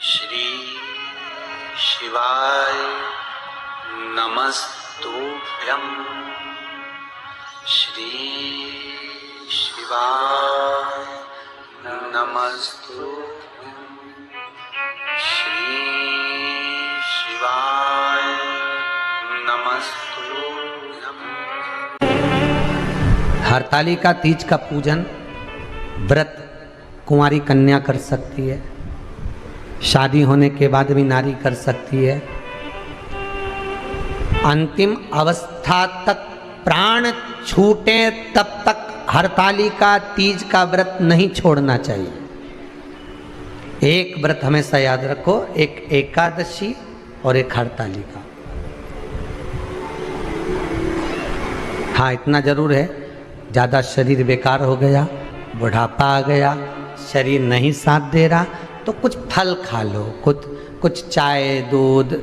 श्री शिवाय नमस्तुभ्यं। श्री शिवाय नमस्तुभ्यं। श्री शिवाय नमस्तुभ्यं। हरतालिका तीज का पूजन व्रत कुंवारी कन्या कर सकती है, शादी होने के बाद भी नारी कर सकती है। अंतिम अवस्था तक प्राण छूटे तब तक हरतालिका तीज का व्रत नहीं छोड़ना चाहिए। एक व्रत हमेशा याद रखो, एक एकादशी और एक हरतालिका। हाँ, इतना जरूर है, ज़्यादा शरीर बेकार हो गया, बुढ़ापा आ गया, शरीर नहीं साथ दे रहा, तो कुछ फल खा लो, कुछ चाय दूध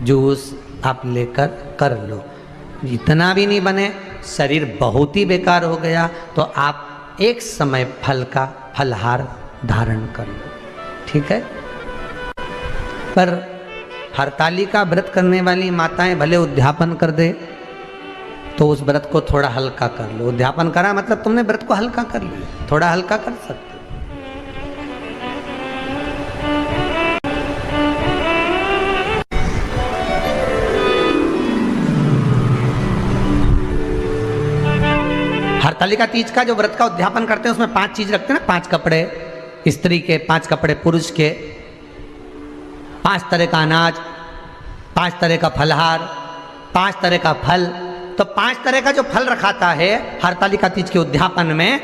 जूस आप लेकर कर लो। इतना भी नहीं बने, शरीर बहुत ही बेकार हो गया, तो आप एक समय फल का फलहार धारण कर लो, ठीक है। पर हरतालिका व्रत करने वाली माताएं भले उद्यापन कर दे तो उस व्रत को थोड़ा हल्का कर लो। उद्यापन करा मतलब तुमने व्रत को हल्का कर लिया, थोड़ा हल्का कर सकते। हरतालिका तीज का जो व्रत का उद्यापन करते हैं उसमें 5 चीज रखते हैं ना, 5 कपड़े स्त्री के, 5 कपड़े पुरुष के, 5 तरह का अनाज, 5 तरह का फलहार, 5 तरह का फल। तो 5 तरह का जो फल रखाता है हरतालिका तीज के उद्यापन में,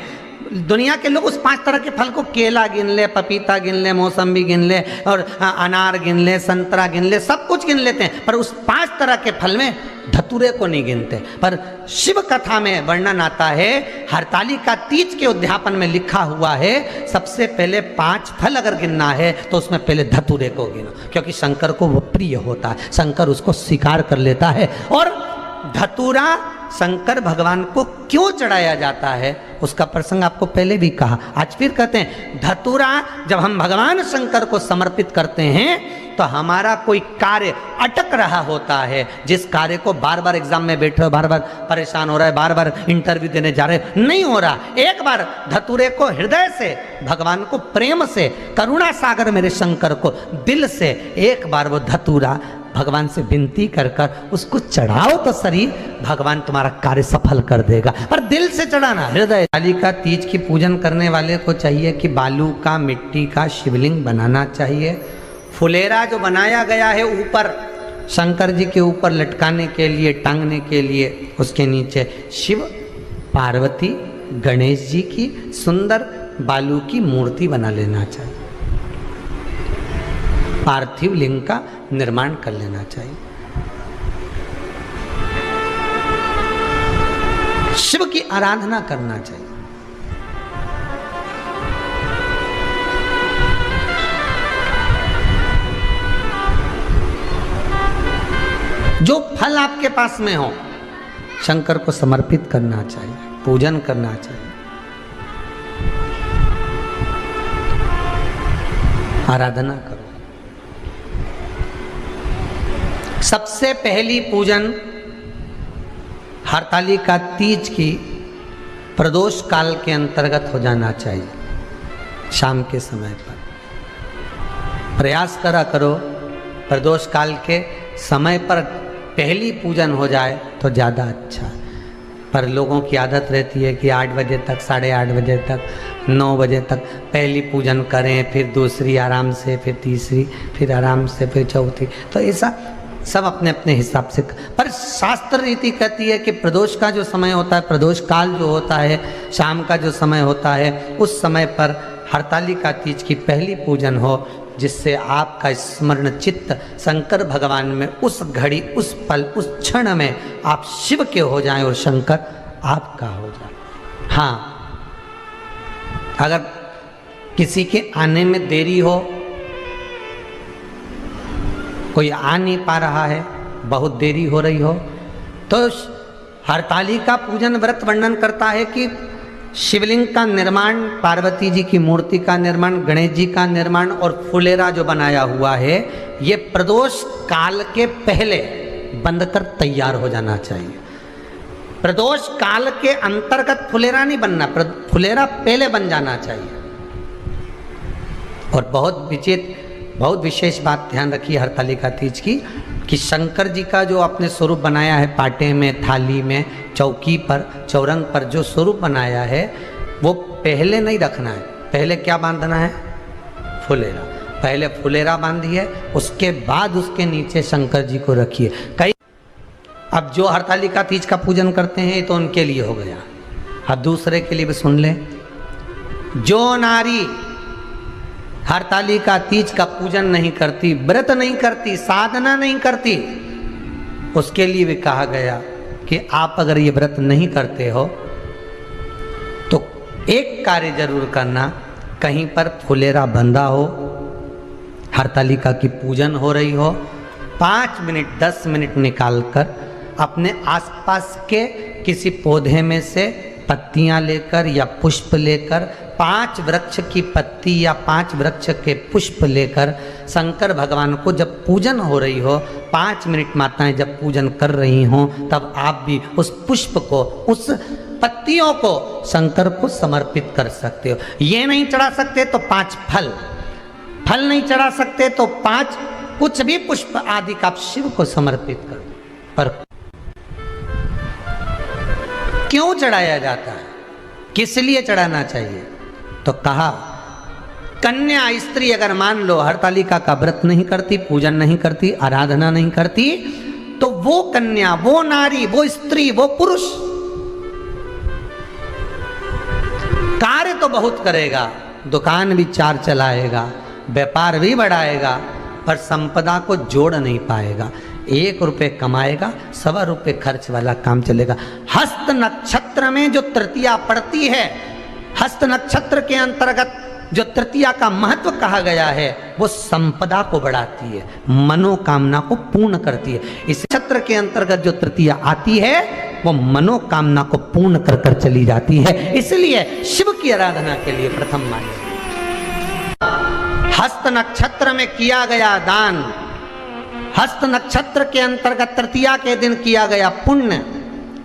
दुनिया के लोग उस 5 तरह के फल को केला गिन ले, पपीता गिन ले, मौसम्बी गिन ले और अनार गिन ले, संतरा गिन ले, सब कुछ गिन लेते हैं, पर उस 5 तरह के फल में धतूरे को नहीं गिनते। पर शिव कथा में वर्णन आता है, हरतालिका तीज के उद्यापन में लिखा हुआ है सबसे पहले 5 फल अगर गिनना है तो उसमें पहले धतूरे को गिनो, क्योंकि शंकर को वो प्रिय होता है, शंकर उसको स्वीकार कर लेता है। और धतूरा शंकर भगवान को क्यों चढ़ाया जाता है उसका प्रसंग आपको पहले भी कहा, आज फिर कहते हैं। धतूरा जब हम भगवान शंकर को समर्पित करते हैं तो हमारा कोई कार्य अटक रहा होता है, जिस कार्य को बार बार एग्जाम में बैठे हो, बार बार परेशान हो रहा है, बार बार इंटरव्यू देने जा रहे हो, नहीं हो रहा, एक बार धतूरे को हृदय से भगवान को प्रेम से, करुणा सागर मेरे शंकर को दिल से एक बार वो धतूरा भगवान से विनती कर कर उसको चढ़ाओ तो शरीर भगवान तुम्हारा कार्य सफल कर देगा। पर दिल से चढ़ाना, हृदय। हरतालिका तीज की पूजन करने वाले को चाहिए कि बालू का, मिट्टी का शिवलिंग बनाना चाहिए। फुलेरा जो बनाया गया है ऊपर शंकर जी के ऊपर लटकाने के लिए, टांगने के लिए, उसके नीचे शिव पार्वती गणेश जी की सुंदर बालू की मूर्ति बना लेना चाहिए, पार्थिव लिंग का निर्माण कर लेना चाहिए। शिव की आराधना करना चाहिए। जो फल आपके पास में हो शंकर को समर्पित करना चाहिए, पूजन करना चाहिए, आराधना करो। सबसे पहली पूजन हरतालिका तीज की प्रदोष काल के अंतर्गत हो जाना चाहिए, शाम के समय पर। प्रयास करा करो प्रदोष काल के समय पर पहली पूजन हो जाए तो ज़्यादा अच्छा। पर लोगों की आदत रहती है कि 8 बजे तक, 8:30 बजे तक, 9 बजे तक पहली पूजन करें, फिर दूसरी आराम से, फिर तीसरी, फिर आराम से, फिर चौथी। तो ऐसा सब अपने अपने हिसाब से। पर शास्त्र रीति कहती है कि प्रदोष का जो समय होता है, प्रदोष काल जो होता है, शाम का जो समय होता है, उस समय पर हरतालिका तीज की पहली पूजन हो, जिससे आपका स्मरण चित्त शंकर भगवान में उस घड़ी, उस पल, उस क्षण में आप शिव के हो जाएं और शंकर आपका हो जाए। हाँ, अगर किसी के आने में देरी हो, कोई आ नहीं पा रहा है, बहुत देरी हो रही हो, तो हरतालिका पूजन व्रत वर्णन करता है कि शिवलिंग का निर्माण, पार्वती जी की मूर्ति का निर्माण, गणेश जी का निर्माण और फुलेरा जो बनाया हुआ है, ये प्रदोष काल के पहले बंधकर तैयार हो जाना चाहिए। प्रदोष काल के अंतर्गत फुलेरा नहीं बनना, फुलेरा पहले बन जाना चाहिए। और बहुत विशेष बात ध्यान रखिए हरतालिका तीज की, कि शंकर जी का जो आपने स्वरूप बनाया है, पाटे में, थाली में, चौकी पर, चौरंग पर जो स्वरूप बनाया है, वो पहले नहीं रखना है। पहले क्या बांधना है? फुलेरा। पहले फुलेरा बांधिए, उसके बाद उसके नीचे शंकर जी को रखिए। कई अब जो हरतालिका तीज का पूजन करते हैं, ये तो उनके लिए हो गया। अब दूसरे के लिए भी सुन ले। जो नारी हरतालिका तीज का पूजन नहीं करती, व्रत नहीं करती, साधना नहीं करती, उसके लिए भी कहा गया कि आप अगर ये व्रत नहीं करते हो तो एक कार्य जरूर करना, कहीं पर फुलेरा बंधा हो, हरतालिका की पूजन हो रही हो, 5 मिनट 10 मिनट निकालकर अपने आसपास के किसी पौधे में से पत्तियां लेकर या पुष्प लेकर, 5 वृक्ष की पत्ती या 5 वृक्ष के पुष्प लेकर शंकर भगवान को जब पूजन हो रही हो, 5 मिनट माताएं जब पूजन कर रही हों, तब आप भी उस पुष्प को, उस पत्तियों को शंकर को समर्पित कर सकते हो। ये नहीं चढ़ा सकते तो 5 फल नहीं चढ़ा सकते तो 5 कुछ भी पुष्प आदि का आप शिव को समर्पित कर। पर क्यों चढ़ाया जाता है, किस लिए चढ़ाना चाहिए? तो कहा, कन्या स्त्री अगर मान लो हरतालिका का व्रत नहीं करती, पूजन नहीं करती, आराधना नहीं करती, तो वो कन्या, वो नारी, वो स्त्री, वो पुरुष कार्य तो बहुत करेगा, दुकान भी 4 चलाएगा, व्यापार भी बढ़ाएगा, पर संपदा को जोड़ नहीं पाएगा। 1 रुपये कमाएगा, 1.25 रुपये खर्च वाला काम चलेगा। हस्त नक्षत्र में जो तृतीया पड़ती है, हस्त नक्षत्र के अंतर्गत जो तृतीया का महत्व कहा गया है, वो संपदा को बढ़ाती है, मनोकामना को पूर्ण करती है। इस नक्षत्र के अंतर्गत जो तृतीया आती है, वो मनोकामना को पूर्ण कर कर चली जाती है। इसलिए शिव की आराधना के लिए प्रथम मान्य हस्त नक्षत्र में किया गया दान, हस्त नक्षत्र के अंतर्गत तृतीया के दिन किया गया पुण्य,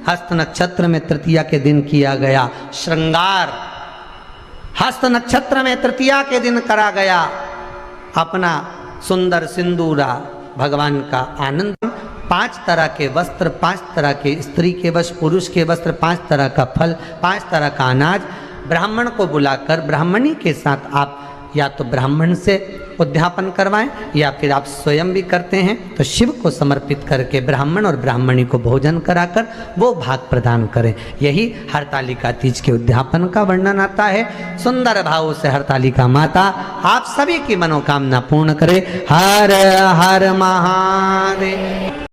हस्त नक्षत्र में तृतीया के दिन किया गया श्रृंगार, हस्त नक्षत्र में तृतीया के दिन करा गया अपना सुंदर सिंदूरा, भगवान का आनंद। 5 तरह के वस्त्र, 5 तरह के स्त्री के वस्त्र, पुरुष के वस्त्र, 5 तरह का फल, 5 तरह का अनाज, ब्राह्मण को बुलाकर ब्राह्मणी के साथ आप या तो ब्राह्मण से उद्यापन करवाएं या फिर आप स्वयं भी करते हैं तो शिव को समर्पित करके ब्राह्मण और ब्राह्मणी को भोजन कराकर वो भाग प्रदान करें। यही हरतालिका तीज के उद्यापन का वर्णन आता है। सुंदर भाव से हरतालिका माता आप सभी की मनोकामना पूर्ण करे। हर हर महादेव।